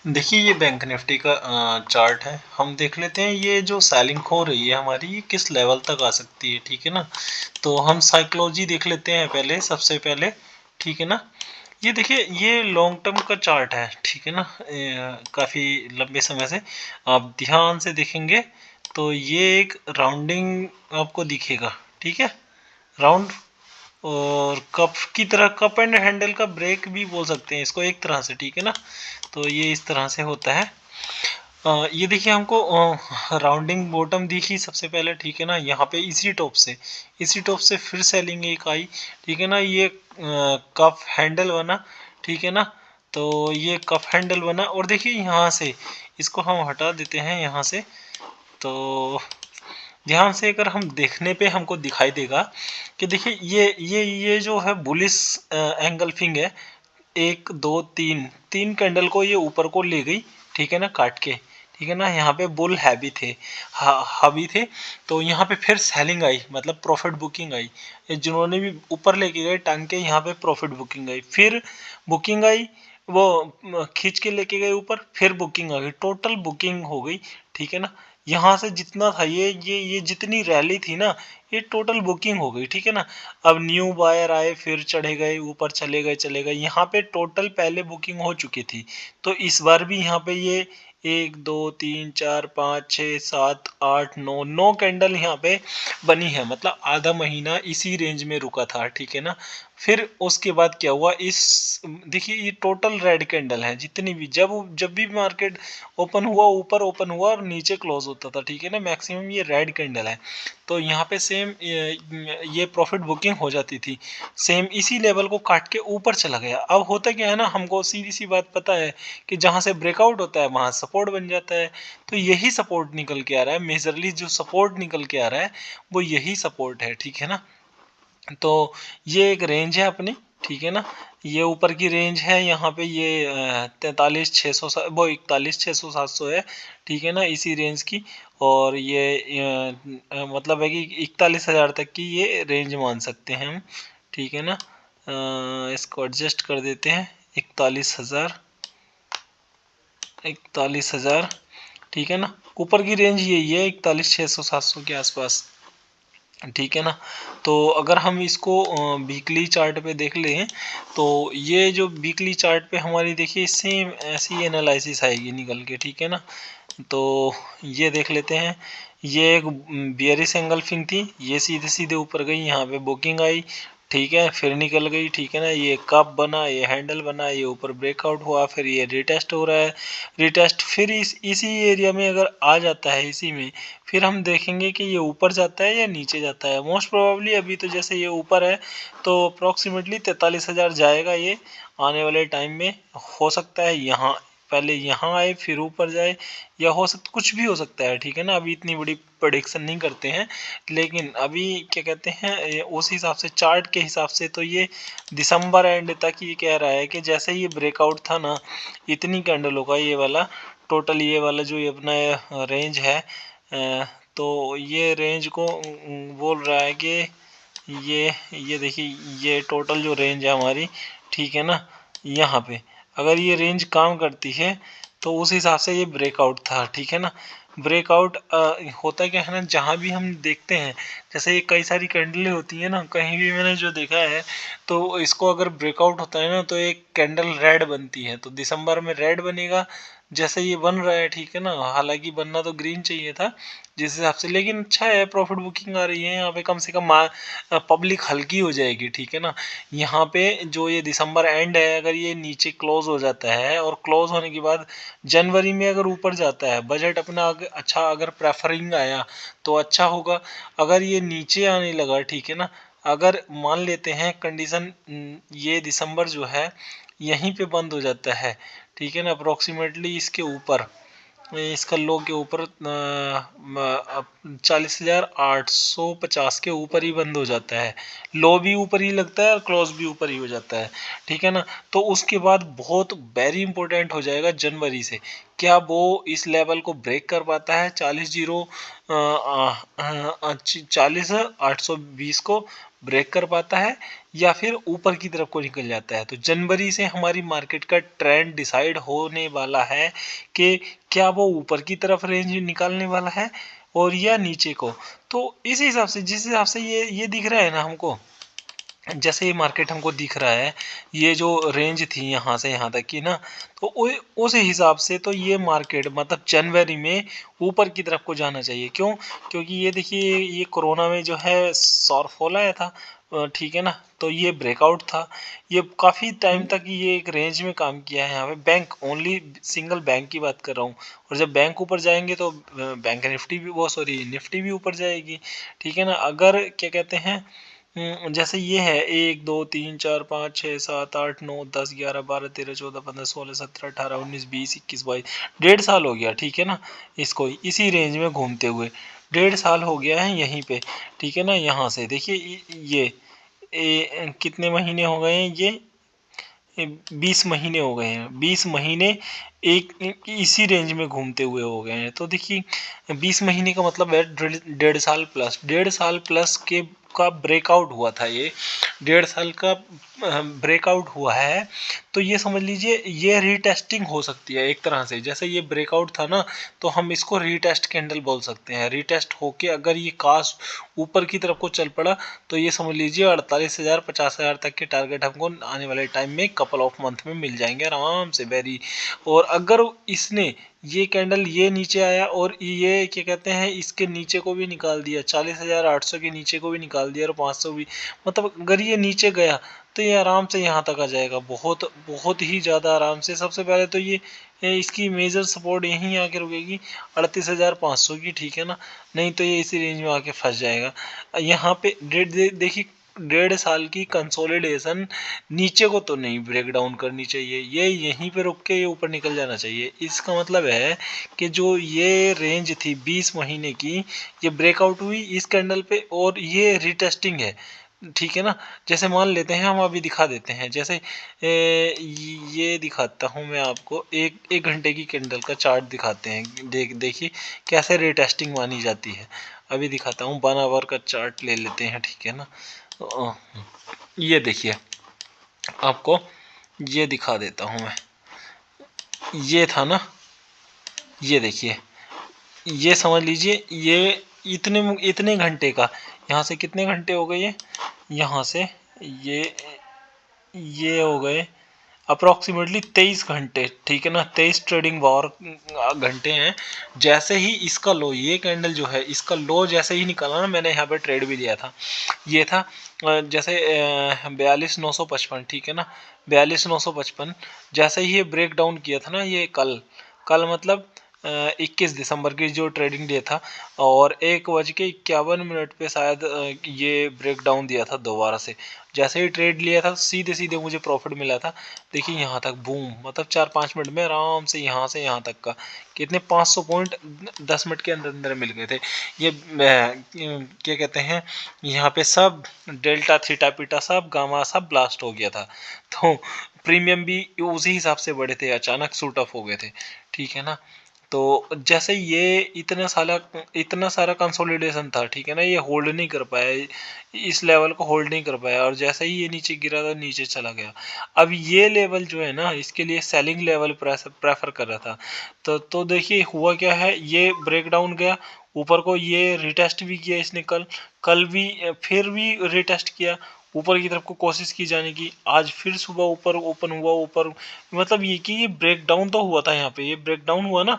देखिए ये bank Nifty का चार्ट है। हम देख लेते हैं ये जो सेलिंग हो रही है हमारी, ये किस लेवल तक आ सकती है, ठीक है ना। तो हम साइकोलॉजी देख लेते हैं पहले, सबसे पहले, ठीक है ना। ये देखिए ये लॉन्ग टर्म का चार्ट है, ठीक है ना। काफ़ी लंबे समय से आप ध्यान से देखेंगे तो ये एक राउंडिंग आपको दिखेगा, ठीक है, राउंड। और कप की तरह, कप एंड हैंडल का ब्रेक भी बोल सकते हैं इसको एक तरह से, ठीक है ना। तो ये इस तरह से होता है। ये देखिए हमको राउंडिंग बॉटम दिखी सबसे पहले, ठीक है ना। यहाँ पे इसी टॉप से फिर सेलिंग एक आई, ठीक है ना। ये कप हैंडल बना, ठीक है ना। तो ये कप हैंडल बना और देखिए यहाँ से इसको हम हटा देते हैं यहाँ से। तो ध्यान से अगर हम देखने पे हमको दिखाई देगा कि देखिए ये जो है बुलिस एंगल्फिंग है। एक दो तीन तीन कैंडल को ये ऊपर को ले गई, ठीक है ना, काट के, ठीक है ना। यहाँ पे बुल हैवी थे, हावी थे। तो यहाँ पे फिर सेलिंग आई, मतलब प्रॉफिट बुकिंग आई। जिन्होंने भी ऊपर लेके गए टांग के, यहाँ पे प्रॉफिट बुकिंग आई, फिर बुकिंग आई, वो खींच के लेके गए ऊपर, फिर बुकिंग आ गई, टोटल बुकिंग हो गई, ठीक है ना। यहाँ से जितना था ये जितनी रैली थी ना, ये टोटल बुकिंग हो गई, ठीक है ना। अब न्यू बायर आए, फिर चढ़े गए ऊपर, चले गए, यहाँ पे टोटल पहले बुकिंग हो चुकी थी। तो इस बार भी यहाँ पे ये एक दो तीन चार पाँच छः सात आठ नौ, नौ कैंडल यहाँ पे बनी है, मतलब आधा महीना इसी रेंज में रुका था, ठीक है ना। फिर उसके बाद क्या हुआ, इस देखिए ये टोटल रेड कैंडल है जितनी भी, जब जब भी मार्केट ओपन हुआ, ऊपर ओपन हुआ और नीचे क्लोज होता था, ठीक है ना, मैक्सिमम ये रेड कैंडल है। तो यहाँ पे सेम ये प्रॉफिट बुकिंग हो जाती थी, सेम इसी लेवल को काट के ऊपर चला गया। अब होता क्या है ना, हमको सीधी सी बात पता है कि जहाँ से ब्रेकआउट होता है वहाँ सपोर्ट बन जाता है। तो यही सपोर्ट निकल के आ रहा है, मेजरली जो सपोर्ट निकल के आ रहा है वो यही सपोर्ट है, ठीक है ना। तो ये एक रेंज है अपनी, ठीक है ना। ये ऊपर की रेंज है, यहाँ पे ये 43,600, वो 41,600 है, ठीक है ना, इसी रेंज की। और ये मतलब है कि 41,000 तक की ये रेंज मान सकते हैं हम, ठीक है ना। इसको एडजस्ट कर देते हैं, 41,000, ठीक है ना। ऊपर की रेंज यही है 41,600 के आसपास, ठीक है ना। तो अगर हम इसको वीकली चार्ट पे देख लें तो ये जो वीकली चार्ट पे हमारी देखिए सेम ऐसी एनालिसिस आएगी निकल के, ठीक है ना। तो ये देख लेते हैं, ये एक बियरिश एंगल्फिंग थी, ये सीधे सीधे ऊपर गई, यहाँ पे बुकिंग आई, ठीक है, फिर निकल गई, ठीक है ना। ये कप बना, ये हैंडल बना, ये ऊपर ब्रेकआउट हुआ, फिर ये रिटेस्ट हो रहा है, रिटेस्ट, फिर इसी एरिया में अगर आ जाता है, इसी में फिर हम देखेंगे कि ये ऊपर जाता है या नीचे जाता है। मोस्ट प्रोबेबली अभी तो जैसे ये ऊपर है तो अप्रॉक्सीमेटली 43,000 जाएगा ये आने वाले टाइम में। हो सकता है यहाँ पहले यहाँ आए फिर ऊपर जाए, या हो सकता, कुछ भी हो सकता है, ठीक है ना। अभी इतनी बड़ी प्रेडिक्शन नहीं करते हैं, लेकिन अभी क्या कहते हैं उस हिसाब से, चार्ट के हिसाब से तो ये दिसंबर एंड तक ये कह रहा है कि जैसे ये ब्रेकआउट था ना, इतनी कैंडलों का ये वाला, टोटल ये वाला जो ये अपना रेंज है, तो ये रेंज को बोल रहा है कि ये देखिए ये टोटल जो रेंज है हमारी, ठीक है ना। यहाँ पे अगर ये रेंज काम करती है तो उस हिसाब से ये ब्रेकआउट था, ठीक है ना। ब्रेकआउट होता क्या है ना, जहाँ भी हम देखते हैं, जैसे ये कई सारी कैंडलें होती हैं ना, कहीं भी मैंने जो देखा है, तो इसको अगर ब्रेकआउट होता है ना तो एक कैंडल रेड बनती है, तो दिसंबर में रेड बनेगा, जैसे ये बन रहा है, ठीक है ना। हालांकि बनना तो ग्रीन चाहिए था जिस हिसाब से, लेकिन अच्छा है, प्रॉफिट बुकिंग आ रही है यहाँ पे, कम से कम पब्लिक हल्की हो जाएगी, ठीक है ना। यहाँ पे जो ये दिसंबर एंड है, अगर ये नीचे क्लोज हो जाता है और क्लोज होने के बाद जनवरी में अगर ऊपर जाता है, बजट अपना अच्छा अगर प्रेफरिंग आया तो अच्छा होगा। अगर ये नीचे आने लगा, ठीक है ना, अगर मान लेते हैं कंडीशन ये दिसंबर जो है यहीं पे बंद हो जाता है, ठीक है ना, अप्रोक्सीमेटली इसके ऊपर, इसका लो के ऊपर 40,850 के ऊपर ही बंद हो जाता है, लो भी ऊपर ही लगता है और क्लोज भी ऊपर ही हो जाता है, ठीक है ना। तो उसके बाद बहुत वेरी इंपॉर्टेंट हो जाएगा जनवरी से, क्या वो इस लेवल को ब्रेक कर पाता है, 40,820 को ब्रेक कर पाता है या फिर ऊपर की तरफ को निकल जाता है। तो जनवरी से हमारी मार्केट का ट्रेंड डिसाइड होने वाला है कि क्या वो ऊपर की तरफ रेंज निकालने वाला है और या नीचे को। तो इस हिसाब से, जिस हिसाब से ये दिख रहा है ना हमको, जैसे ये मार्केट हमको दिख रहा है, ये जो रेंज थी यहाँ से यहाँ तक की ना, तो उस हिसाब से तो ये मार्केट मतलब जनवरी में ऊपर की तरफ को जाना चाहिए। क्यों? क्योंकि ये देखिए, ये कोरोना में जो है शॉर्टफॉल आया था, ठीक है ना, तो ये ब्रेकआउट था। ये काफ़ी टाइम तक ये एक रेंज में काम किया है। यहाँ पे बैंक, ओनली सिंगल बैंक की बात कर रहा हूँ, और जब बैंक ऊपर जाएंगे तो बैंक निफ्टी भी, वो सॉरी निफ्टी भी ऊपर जाएगी, ठीक है ना। अगर क्या कहते हैं, जैसे ये है 1 2 3 4 5 6 7 8 9 10 11 12 13 14 15 16 17 18 19 20 21 22, 1.5 साल हो गया, ठीक है ना, इसको इसी रेंज में घूमते हुए 1.5 साल हो गया है यहीं पे, ठीक है ना। यहाँ से देखिए ये कितने महीने हो गए हैं, ये 20 महीने हो गए हैं, 20 महीने एक इसी रेंज में घूमते हुए हो गए हैं। तो देखिए 20 महीने का मतलब है 1.5 साल प्लस, 1.5 साल प्लस के का ब्रेकआउट हुआ था ये, 1.5 साल का ब्रेकआउट हुआ है। तो ये समझ लीजिए ये रीटेस्टिंग हो सकती है एक तरह से। जैसे ये ब्रेकआउट था ना, तो हम इसको रीटेस्ट कैंडल बोल सकते हैं। रीटेस्ट होके अगर ये काश ऊपर की तरफ को चल पड़ा, तो ये समझ लीजिए 48,000 50,000 तक के टारगेट हमको आने वाले टाइम में कपल ऑफ मंथ में मिल जाएंगे आराम से, वेरी। और अगर इसने ये कैंडल ये नीचे आया और ये क्या कहते हैं, इसके नीचे को भी निकाल दिया, 40,800 के नीचे को भी निकाल दिया और 500 भी, मतलब अगर ये नीचे गया तो ये आराम से यहाँ तक आ जाएगा, बहुत बहुत ही ज़्यादा आराम से। सबसे पहले तो ये इसकी मेजर सपोर्ट यहीं आके रुकेगी 38,500 की, ठीक है ना, नहीं तो ये इसी रेंज में आके फंस जाएगा। यहाँ पे देखिए 1.5 साल की कंसोलिडेशन नीचे को तो नहीं ब्रेक डाउन करनी चाहिए, ये यहीं पे रुक के ये ऊपर निकल जाना चाहिए। इसका मतलब है कि जो ये रेंज थी 20 महीने की, ये ब्रेकआउट हुई इस कैंडल पे और ये रिटेस्टिंग है, ठीक है ना। जैसे मान लेते हैं, हम अभी दिखा देते हैं, जैसे ये दिखाता हूँ मैं आपको, एक घंटे की कैंडल का चार्ट दिखाते हैं। देखिए कैसे रिटेस्टिंग मानी जाती है। अभी दिखाता हूँ, 1 आवर का चार्ट ले लेते हैं, ठीक है ना। ये देखिए, आपको ये दिखा देता हूँ मैं, ये था ना, ये देखिए, ये समझ लीजिए ये इतने इतने घंटे का, यहाँ से कितने घंटे हो गए, ये यहाँ से ये हो गए अप्रोक्सीमेटली 23 घंटे, ठीक है ना, 23 ट्रेडिंग बार घंटे हैं। जैसे ही इसका लो, ये कैंडल जो है इसका लो जैसे ही निकाला ना, मैंने यहाँ पे ट्रेड भी लिया था, ये था जैसे 42,955, ठीक है ना, 42,955। जैसे ही ये ब्रेक डाउन किया था ना, ये कल कल मतलब 21 दिसंबर की जो ट्रेडिंग डे था, और 1:51 पे शायद ये ब्रेक डाउन दिया था दोबारा से। जैसे ही ट्रेड लिया था सीधे सीधे मुझे प्रॉफिट मिला था। देखिए यहाँ तक बूम, मतलब 4-5 मिनट में आराम से यहाँ तक का कितने 500 पॉइंट 10 मिनट के अंदर अंदर मिल गए थे। ये क्या कहते हैं, यहाँ पे सब डेल्टा थीटा पीटा सब गामा सब ब्लास्ट हो गया था। तो प्रीमियम भी उसी हिसाब से बढ़े थे, अचानक शूट अप हो गए थे, ठीक है ना। तो जैसे ये इतना सारा कंसोलिडेशन था, ठीक है ना, ये होल्ड नहीं कर पाया, इस लेवल को होल्ड नहीं कर पाया, और जैसे ही ये नीचे गिरा था नीचे चला गया। अब ये लेवल जो है ना, इसके लिए सेलिंग लेवल प्रेफर कर रहा था। तो देखिए हुआ क्या है, ये ब्रेक डाउन गया ऊपर को, ये रिटेस्ट भी किया इसने कल कल भी फिर भी रिटेस्ट किया ऊपर की तरफ को, कोशिश की जाने की। आज फिर सुबह ऊपर ओपन हुआ ऊपर, मतलब ये कि ये ब्रेक डाउन तो हुआ था, यहाँ पे ये ब्रेक डाउन हुआ ना,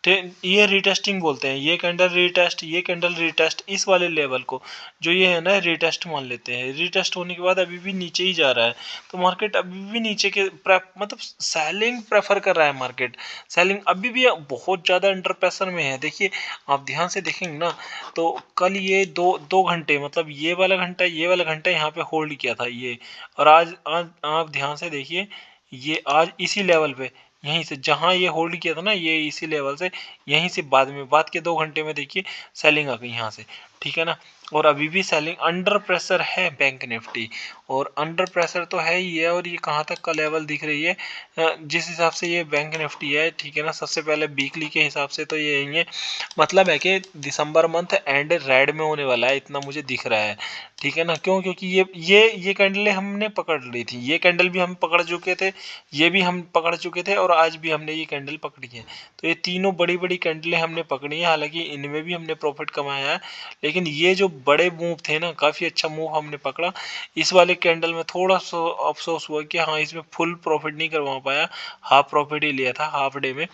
ये रिटेस्टिंग बोलते हैं। ये कैंडल रिटेस्ट, ये कैंडल रिटेस्ट, इस वाले लेवल को जो ये है ना रिटेस्ट मान लेते हैं। रिटेस्ट होने के बाद अभी भी नीचे ही जा रहा है, तो मार्केट अभी भी नीचे के मतलब सेलिंग प्रेफर कर रहा है मार्केट। सेलिंग अभी भी बहुत ज़्यादा अंडर प्रेशर में है। देखिए आप ध्यान से देखेंगे ना, तो कल ये दो दो घंटे, मतलब ये वाला घंटा यहाँ पे होल्ड किया था ये, और आज आज आप ध्यान से देखिए, ये आज इसी लेवल पे, यहीं से जहां ये होल्ड किया था ना, ये इसी लेवल से यहीं से बाद के 2 घंटे में देखिए सेलिंग आ गई यहाँ से, ठीक है ना। और अभी भी सेलिंग अंडर प्रेशर है बैंक निफ्टी, और अंडर प्रेशर तो है ही है। और ये कहाँ तक का लेवल दिख रही है, जिस हिसाब से ये बैंक निफ्टी है, ठीक है ना, सबसे पहले वीकली के हिसाब से तो ये यही है, मतलब है कि दिसंबर मंथ एंड रेड में होने वाला है, इतना मुझे दिख रहा है, ठीक है ना। क्यों? क्योंकि ये कैंडलें हमने पकड़ ली थी, ये कैंडल भी हम पकड़ चुके थे, ये भी हम पकड़ चुके थे, और आज भी हमने ये कैंडल पकड़ी है। तो ये तीनों बड़ी बड़ी कैंडलें हमने पकड़ी है, हालांकि इनमें भी हमने प्रॉफिट कमाया है, लेकिन ये जो बड़े मूव थे ना, काफ़ी अच्छा मूव हमने पकड़ा। इस वाले कैंडल में थोड़ा सा अफसोस हुआ कि हाँ, इसमें फुल प्रॉफिट नहीं करवा पाया, हाफ प्रॉफिट ही लिया था हाफ डे में,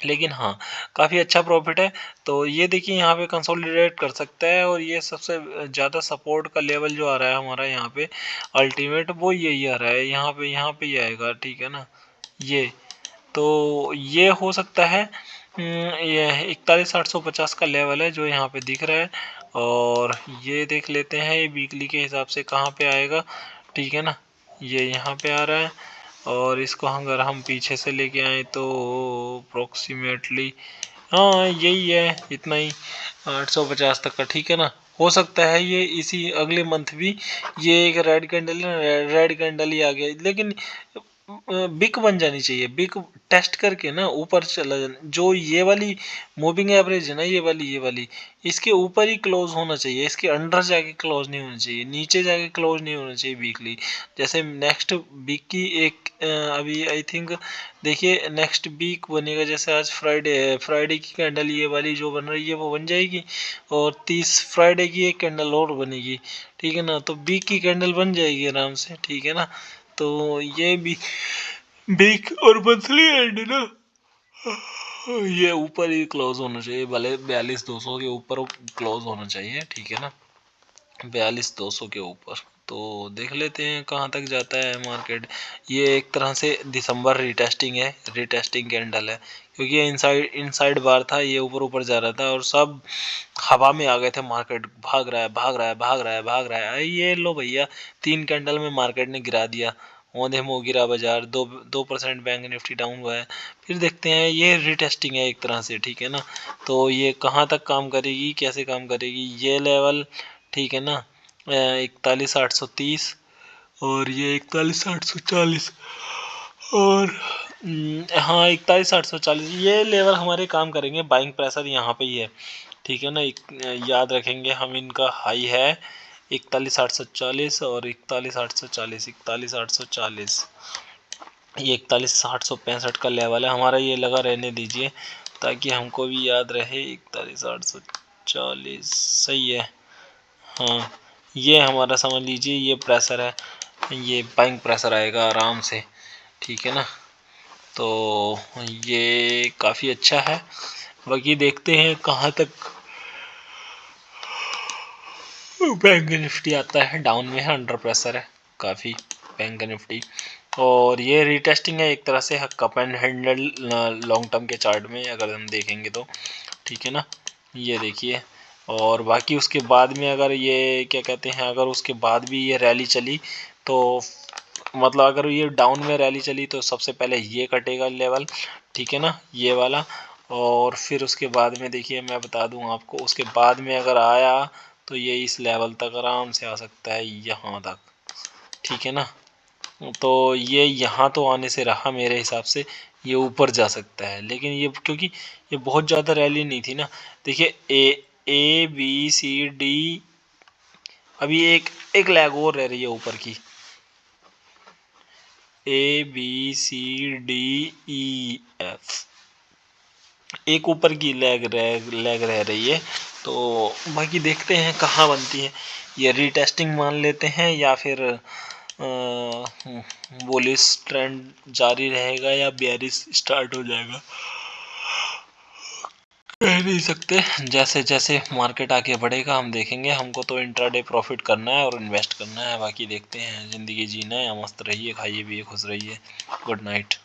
लेकिन हाँ, काफ़ी अच्छा प्रॉफिट है। तो ये देखिए यहाँ पे कंसोलिडेट कर सकता है, और ये सबसे ज़्यादा सपोर्ट का लेवल जो आ रहा है हमारा यहाँ पे अल्टीमेट, वो यही आ रहा है, यहाँ पे ही आएगा, ठीक है ना। ये तो ये हो सकता है, ये 41,850 का लेवल है जो यहाँ पे दिख रहा है। और ये देख लेते हैं ये वीकली के हिसाब से कहाँ पे आएगा, ठीक है ना, ये यहाँ पे आ रहा है। और इसको अगर हम पीछे से लेके आए तो अप्रोक्सीमेटली, हाँ यही है, इतना ही 850 तक का, ठीक है ना। हो सकता है ये इसी अगले मंथ भी ये एक रेड कैंडल, रेड कैंडल ही आ गया, लेकिन बिग बन जानी चाहिए, बिग टेस्ट करके ना ऊपर चला जाना, जो ये वाली मूविंग एवरेज है ना, ये वाली इसके ऊपर ही क्लोज होना चाहिए, इसके अंडर जाके क्लोज नहीं होना चाहिए, नीचे जाके क्लोज नहीं होना चाहिए वीकली। जैसे नेक्स्ट वीक की एक अभी आई थिंक, देखिए नेक्स्ट वीक बनेगा, जैसे आज फ्राइडे है, फ्राइडे की कैंडल ये वाली जो बन रही है वो बन जाएगी, और 30 फ्राइडे की एक कैंडल और बनेगी, ठीक है ना, तो वीक की कैंडल बन जाएगी आराम से, ठीक है ना। तो ये भी वीक और मंथली एंड ना, ये ऊपर ही क्लोज होना चाहिए, भले 42,200 के ऊपर क्लोज होना चाहिए, ठीक है ना, 42,200 के ऊपर। तो देख लेते हैं कहाँ तक जाता है मार्केट। ये एक तरह से दिसंबर रीटेस्टिंग है, रीटेस्टिंग कैंडल है, क्योंकि ये इनसाइड बार था, ये ऊपर ऊपर जा रहा था, और सब हवा में आ गए थे, मार्केट भाग रहा है, भाग रहा है, भाग रहा है, भाग रहा है, ये लो भैया 3 कैंडल में मार्केट ने गिरा दिया, औंधे मुँह गिरा बाजार, 2% बैंक निफ्टी डाउन हुआ है। फिर देखते हैं, ये रिटेस्टिंग है एक तरह से, ठीक है ना। तो ये कहाँ तक काम करेगी, कैसे काम करेगी, ये लेवल, ठीक है ना, 41,830, और ये 41,840, और हाँ 41,840, ये लेवल हमारे काम करेंगे, बाइंग प्रेशर यहाँ पे ही है, ठीक है ना। याद रखेंगे हम, इनका हाई है 41,840 और 41,840, 41,840, ये 41,865 का लेवल है हमारा, ये लगा रहने दीजिए ताकि हमको भी याद रहे, 41,840 सही है। हाँ, ये हमारा समझ लीजिए ये प्रेशर है, ये बाइंग प्रेशर आएगा आराम से, ठीक है ना। तो ये काफ़ी अच्छा है, बाकी देखते हैं कहाँ तक बैंक निफ्टी आता है। डाउन में है, अंडर प्रेशर है काफ़ी बैंक निफ्टी, और ये रीटेस्टिंग है एक तरह से, cup and handle long term के चार्ट में अगर हम देखेंगे तो, ठीक है ना, ये देखिए। और बाकी उसके बाद में अगर ये क्या कहते हैं, अगर उसके बाद भी ये रैली चली तो, मतलब अगर ये डाउन में रैली चली तो सबसे पहले ये कटेगा लेवल, ठीक है ना, ये वाला, और फिर उसके बाद में देखिए मैं बता दूं आपको, उसके बाद में अगर आया तो ये इस लेवल तक आराम से आ सकता है, यहाँ तक, ठीक है ना। तो ये यहाँ तो आने से रहा मेरे हिसाब से, ये ऊपर जा सकता है, लेकिन ये क्योंकि ये बहुत ज़्यादा रैली नहीं थी ना। देखिए ए बी सी डी, अभी एक एक लैग और रह रही है ऊपर की, A B C D E F, एक ऊपर की लैग रह रही है। तो बाकी देखते हैं कहाँ बनती है, ये रीटेस्टिंग मान लेते हैं, या फिर बुलिश ट्रेंड जारी रहेगा, या बेयरिश स्टार्ट हो जाएगा, कह नहीं सकते। जैसे जैसे मार्केट आगे बढ़ेगा हम देखेंगे, हमको तो इंट्राडे प्रॉफिट करना है और इन्वेस्ट करना है, बाकी देखते हैं, ज़िंदगी जीना है, मस्त रहिए, खाइए पिए, खुश रहिए, गुड नाइट।